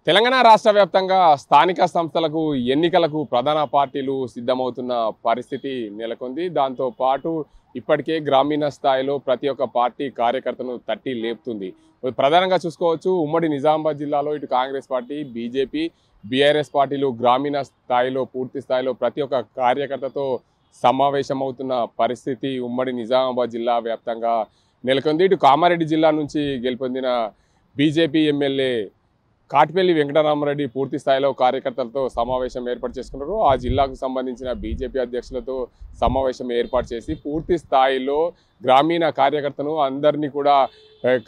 తెలంగాణ రాష్ట్ర వ్యాప్తంగా స్థానిక సంస్థలకు ఎన్నికలకు ప్రధాన పార్టీలు సిద్ధమవుతున్న పరిస్థితి నెలకొంది. దాంతో పాటు ఇప్పటికే గ్రామీణ స్థాయిలో ప్రతి ఒక్క పార్టీ కార్యకర్తను తట్టి లేపుతుంది. ప్రధానంగా చూసుకోవచ్చు, ఉమ్మడి నిజామాబాద్ జిల్లాలో ఇటు కాంగ్రెస్ పార్టీ, బీజేపీ, బీఆర్ఎస్ పార్టీలు గ్రామీణ స్థాయిలో పూర్తి స్థాయిలో ప్రతి ఒక్క కార్యకర్తతో సమావేశమవుతున్న పరిస్థితి ఉమ్మడి నిజామాబాద్ జిల్లా వ్యాప్తంగా నెలకొంది. ఇటు కామారెడ్డి జిల్లా నుంచి గెలుపొందిన బీజేపీ ఎమ్మెల్యే కాటిపల్లి వెంకటరామరెడ్డి పూర్తి స్థాయిలో కార్యకర్తలతో సమావేశం ఏర్పాటు చేసుకున్నారు. ఆ జిల్లాకు సంబంధించిన బీజేపీ అధ్యక్షులతో సమావేశం ఏర్పాటు చేసి పూర్తి స్థాయిలో గ్రామీణ కార్యకర్తను అందరినీ కూడా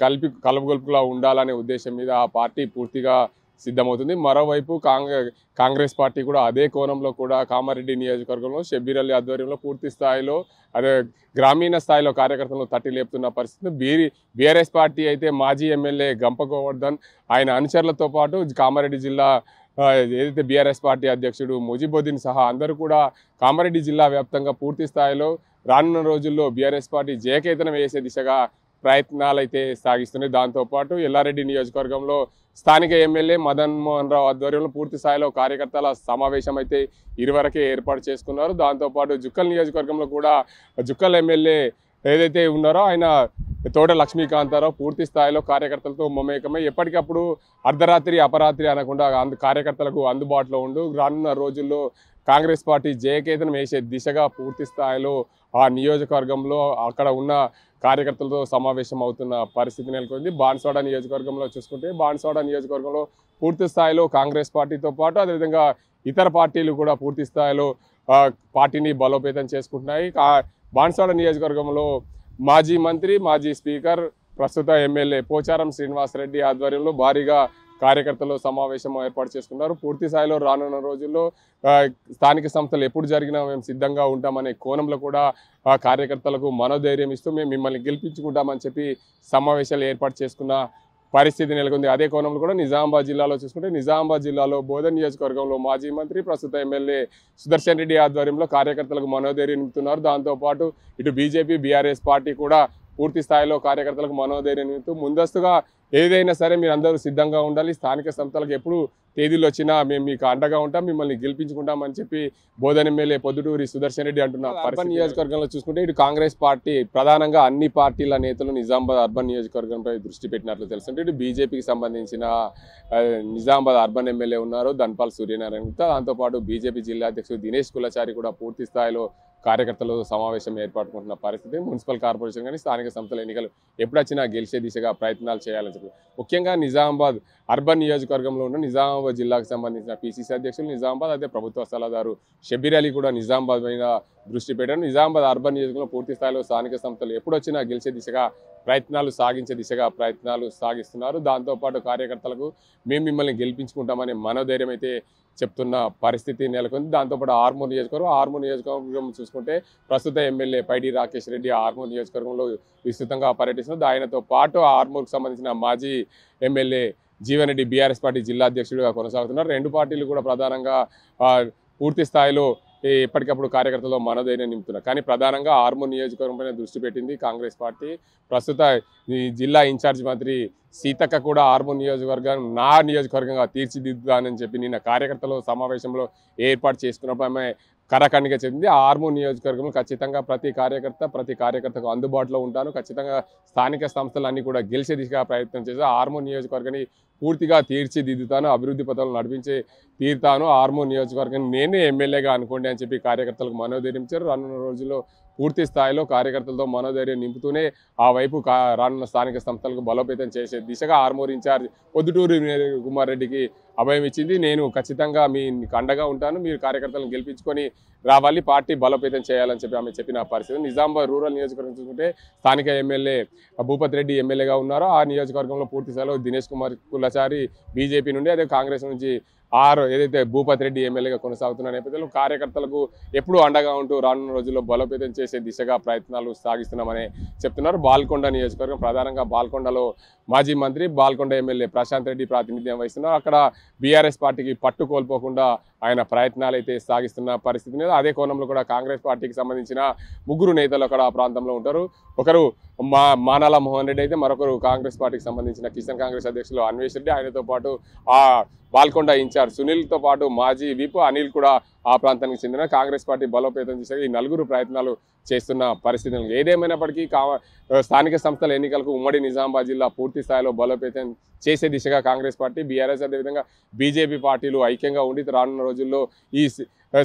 కలుపుగొలుపులా ఉండాలనే ఉద్దేశం మీద ఆ పార్టీ పూర్తిగా సిద్ధమవుతుంది. మరోవైపు కాంగ్రెస్ పార్టీ కూడా అదే కోణంలో కూడా కామారెడ్డి నియోజకవర్గంలో షబ్బీర్ అలీ ఆధ్వర్యంలో పూర్తి స్థాయిలో అదే గ్రామీణ స్థాయిలో కార్యకర్తలను తట్టి లేపుతున్న పరిస్థితి. బీఆర్ఎస్ పార్టీ అయితే మాజీ ఎమ్మెల్యే గంప గోవర్ధన్ ఆయన అనుచరులతో పాటు కామారెడ్డి జిల్లా ఏదైతే బీఆర్ఎస్ పార్టీ అధ్యక్షుడు ముజిబుద్దీన్ సహా అందరూ కూడా కామారెడ్డి జిల్లా వ్యాప్తంగా పూర్తి స్థాయిలో రానున్న రోజుల్లో బీఆర్ఎస్ పార్టీ జయకేతనం వేసే దిశగా ప్రయత్నాలు అయితే సాగిస్తున్నాయి. దాంతోపాటు ఎల్లారెడ్డి నియోజకవర్గంలో స్థానిక ఎమ్మెల్యే మదన్ మోహన్ రావు ఆధ్వర్యంలో పూర్తి స్థాయిలో కార్యకర్తల సమావేశం అయితే ఇరువరకే ఏర్పాటు చేసుకున్నారు. దాంతోపాటు జుక్కల్ నియోజకవర్గంలో కూడా జుక్కల్ ఎమ్మెల్యే ఏదైతే ఉన్నారో ఆయన తోట లక్ష్మీకాంతారావు పూర్తి స్థాయిలో కార్యకర్తలతో మమేకమై ఎప్పటికప్పుడు అర్ధరాత్రి అపరాత్రి అనకుండా కార్యకర్తలకు అందుబాటులో ఉండు రానున్న రోజుల్లో కాంగ్రెస్ పార్టీ జయకేతనం వేసే దిశగా పూర్తి స్థాయిలో ఆ నియోజకవర్గంలో అక్కడ ఉన్న కార్యకర్తలతో సమావేశం అవుతున్న పరిస్థితి నెలకొంది. బాన్స్వాడ నియోజకవర్గంలో చూసుకుంటే బాన్స్వాడ నియోజకవర్గంలో పూర్తి స్థాయిలో కాంగ్రెస్ పార్టీతో పాటు అదేవిధంగా ఇతర పార్టీలు కూడా పూర్తి స్థాయిలో పార్టీని బలోపేతం చేసుకుంటున్నాయి. బాన్స్వాడ నియోజకవర్గంలో మాజీ మంత్రి, మాజీ స్పీకర్, ప్రస్తుత ఎమ్మెల్యే పోచారం శ్రీనివాసరెడ్డి ఆధ్వర్యంలో భారీగా కార్యకర్తలు సమావేశం ఏర్పాటు చేసుకున్నారు. పూర్తి స్థాయిలో రానున్న రోజుల్లో స్థానిక సంస్థలు ఎప్పుడు జరిగినా మేము సిద్ధంగా ఉంటామనే కోణంలో కూడా కార్యకర్తలకు మనోధైర్యం ఇస్తూ మేము మిమ్మల్ని గెలిపించుకుంటామని చెప్పి సమావేశాలు ఏర్పాటు చేసుకున్న పరిస్థితి నెలకొంది. అదే కోణంలో కూడా నిజామాబాద్ జిల్లాలో చూసుకుంటే నిజామాబాద్ జిల్లాలో బోధన్ నియోజకవర్గంలో మాజీ మంత్రి, ప్రస్తుత ఎమ్మెల్యే సుదర్శన్ రెడ్డి ఆధ్వర్యంలో కార్యకర్తలకు మనోధైర్యం నింపుతున్నారు. దాంతోపాటు ఇటు బీజేపీ, బీఆర్ఎస్ పార్టీ కూడా పూర్తి స్థాయిలో కార్యకర్తలకు మనోధైర్యం నింపుతూ ముందస్తుగా ఏదైనా సరే మీరు అందరూ సిద్ధంగా ఉండాలి, స్థానిక సంస్థలకు ఎప్పుడు తేదీలు వచ్చినా మేము మీకు అండగా ఉంటాం, మిమ్మల్ని గెలిపించుకుంటామని చెప్పి బోధన్ ఎమ్మెల్యే పొద్దుటూరి సుదర్శన్ రెడ్డి అంటున్నారు. అర్బన్ నియోజకవర్గంలో చూసుకుంటే ఇటు కాంగ్రెస్ పార్టీ ప్రధానంగా అన్ని పార్టీల నేతలు నిజామాబాద్ అర్బన్ నియోజకవర్గంపై దృష్టి పెట్టినట్లు తెలుస్తుంటే ఇటు బీజేపీకి సంబంధించిన నిజామాబాద్ అర్బన్ ఎమ్మెల్యే ఉన్నారు ధన్పాల్ సూర్యనారాయణ గుప్తా, దాంతోపాటు బీజేపీ జిల్లా అధ్యక్షుడు దినేష్ కులచారి కూడా పూర్తి స్థాయిలో కార్యకర్తలు సమావేశం ఏర్పాటుకుంటున్న పరిస్థితి. మున్సిపల్ కార్పొరేషన్ కానీ స్థానిక సంస్థల ఎన్నికలు ఎప్పుడొచ్చినా గెలిచే దిశగా ప్రయత్నాలు చేయాలని చెప్పి ముఖ్యంగా నిజామాబాద్ అర్బన్ నియోజకవర్గంలో ఉన్న నిజామాబాద్ జిల్లాకు సంబంధించిన పీసీసీ అధ్యక్షులు నిజామాబాద్ అదే ప్రభుత్వ సలహాదారు షబ్బీర్ అలీ కూడా నిజామాబాద్ మీద దృష్టి పెట్టారు. నిజామాబాద్ అర్బన్ నియోజకవర్గంలో పూర్తి స్థాయిలో స్థానిక సంస్థలు ఎప్పుడొచ్చినా గెలిచే దిశగా సాగించే దిశగా ప్రయత్నాలు సాగిస్తున్నారు. దాంతోపాటు కార్యకర్తలకు మేము మిమ్మల్ని గెలిపించుకుంటామనే మనోధైర్యం అయితే చెప్తున్న పరిస్థితి నెలకొంది. దాంతోపాటు ఆర్మూర్ నియోజకవర్గం చూసుకుంటే ప్రస్తుత ఎమ్మెల్యే పైడి రాకేష్ రెడ్డి ఆర్మూర్ నియోజకవర్గంలో విస్తృతంగా పర్యటిస్తున్నారు. ఆయనతో పాటు ఆర్మూర్కు సంబంధించిన మాజీ MLA Jeevan Reddy BRS party జిల్లా అధ్యక్షుడిగా కొనసాగుతున్నారు. రెండు పార్టీలు కూడా ప్రధానంగా పూర్తి స్థాయిలో ఎప్పటికప్పుడు కార్యకర్తలు మనోధైర్యం నింపుతున్నారు. కానీ ప్రధానంగా ఆర్మూర్ నియోజకవర్గంపైన దృష్టి పెట్టింది కాంగ్రెస్ పార్టీ. ప్రస్తుత ఈ జిల్లా ఇన్ఛార్జ్ మంత్రి సీతక్క కూడా ఆర్మూర్ నియోజకవర్గం నా నియోజకవర్గంగా తీర్చిదిద్దుతానని చెప్పి నిన్న కార్యకర్తలు సమావేశంలో ఏర్పాటు చేసుకున్నప్పుడు ఆమె కరాఖండిగా చెప్పింది. ఆ ఆర్మూర్ నియోజకవర్గంలో ఖచ్చితంగా ప్రతి కార్యకర్తకు అందుబాటులో ఉంటాను, ఖచ్చితంగా స్థానిక సంస్థలన్నీ కూడా గెలిచే దిశగా ప్రయత్నం చేసి ఆర్మూర్ నియోజకవర్గాన్ని పూర్తిగా తీర్చిదిద్దుతాను, అభివృద్ధి పథకాలు నడిపించి తీరుతాను, ఆర్మూర్ నియోజకవర్గాన్ని నేనే ఎమ్మెల్యేగా అనుకోండి అని చెప్పి కార్యకర్తలకు మనోధైర్యం ఇచ్చారు. రానున్న రోజుల్లో పూర్తి స్థాయిలో కార్యకర్తలతో మనోధైర్యం నింపుతూనే ఆ వైపు రానున్న స్థానిక సంస్థలకు బలోపేతం చేసే దిశగా ఆర్మూర్ ఇన్ఛార్జ్ పొద్దుటూరి కుమార్ రెడ్డికి అభయం ఇచ్చింది. నేను ఖచ్చితంగా మీకు అండగా ఉంటాను, మీరు కార్యకర్తలను గెలిపించుకొని రావాలి, పార్టీ బలోపేతం చేయాలని చెప్పి ఆమె చెప్పిన పరిస్థితి. నిజామాబాద్ రూరల్ నియోజకవర్గం చూసుకుంటే స్థానిక ఎమ్మెల్యే భూపత్ రెడ్డి ఎమ్మెల్యేగా ఉన్నారు. ఆ నియోజకవర్గంలో పూర్తి స్థాయిలో దినేష్ కుమార్ కులచారి బీజేపీ నుండి అదే కాంగ్రెస్ నుంచి ఏదైతే భూపత్ రెడ్డి ఎమ్మెల్యేగా కొనసాగుతున్న నేపథ్యంలో కార్యకర్తలకు ఎప్పుడూ అండగా ఉంటూ రానున్న రోజుల్లో బలోపేతం చేసే దిశగా ప్రయత్నాలు సాగిస్తున్నామని చెప్తున్నారు. బాల్కొండ నియోజకవర్గం ప్రధానంగా బాల్కొండలో మాజీ మంత్రి బాల్కొండ ఎమ్మెల్యే ప్రశాంత్ రెడ్డి ప్రాతినిధ్యం వహిస్తున్నారు. అక్కడ బీఆర్ఎస్ పార్టీకి పట్టు కోల్పోకుండా ఆయన ప్రయత్నాలు అయితే సాగిస్తున్న పరిస్థితి. అదే కోణంలో కూడా కాంగ్రెస్ పార్టీకి సంబంధించిన ముగ్గురు నేతలు అక్కడ ఆ ప్రాంతంలో ఉంటారు. ఒకరు మానాల మోహన్ రెడ్డి అయితే, మరొకరు కాంగ్రెస్ పార్టీకి సంబంధించిన కిసాన్ కాంగ్రెస్ అధ్యక్షులు అన్వేష్ రెడ్డి, ఆయనతో పాటు ఆ బాల్కొండ ఇన్ఛార్జ్ సునీల్తో పాటు మాజీ విప్ అనిల్ కూడా ఆ ప్రాంతానికి చెందిన కాంగ్రెస్ పార్టీ బలోపేతం చేసే ఈ నలుగురు ప్రయత్నాలు చేస్తున్న పరిస్థితులు. ఏదేమైనప్పటికీ స్థానిక సంస్థల ఎన్నికలకు ఉమ్మడి నిజామాబాద్ జిల్లా పూర్తి స్థాయిలో బలోపేతం చేసే దిశగా కాంగ్రెస్ పార్టీ, బీఆర్ఎస్ అదేవిధంగా బీజేపీ పార్టీలు ఐక్యంగా ఉండి రానున్న రోజుల్లో ఈ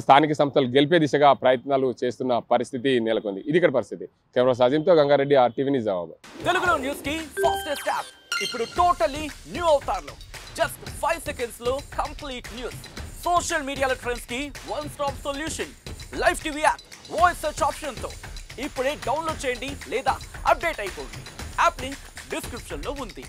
స్థానిక సంస్థలు గెలిపే దిశగా ప్రయత్నాలు చేస్తున్న పరిస్థితి నెలకొంది. ఇది ఇక్కడ పరిస్థితి. కెమెరా సాజింతో గంగారెడ్డి, RTV నిజామాబాద్. తెలుగులో న్యూస్ కి ఫాస్టెస్ట్ యాప్ ఇప్పుడు టోటల్లీ న్యూ అవతార్లో జస్ట్ 5 seconds లో కంప్లీట్ న్యూస్. సోషల్ మీడియాలో ట్రెండ్స్ కి one stop solution. Live TV app voice search option తో ఇప్పుడే డౌన్లోడ్ చేయండి లేదా అప్డేట్ అయిపోండి. యాప్ లింక్ డిస్క్రిప్షన్ లో ఉంది.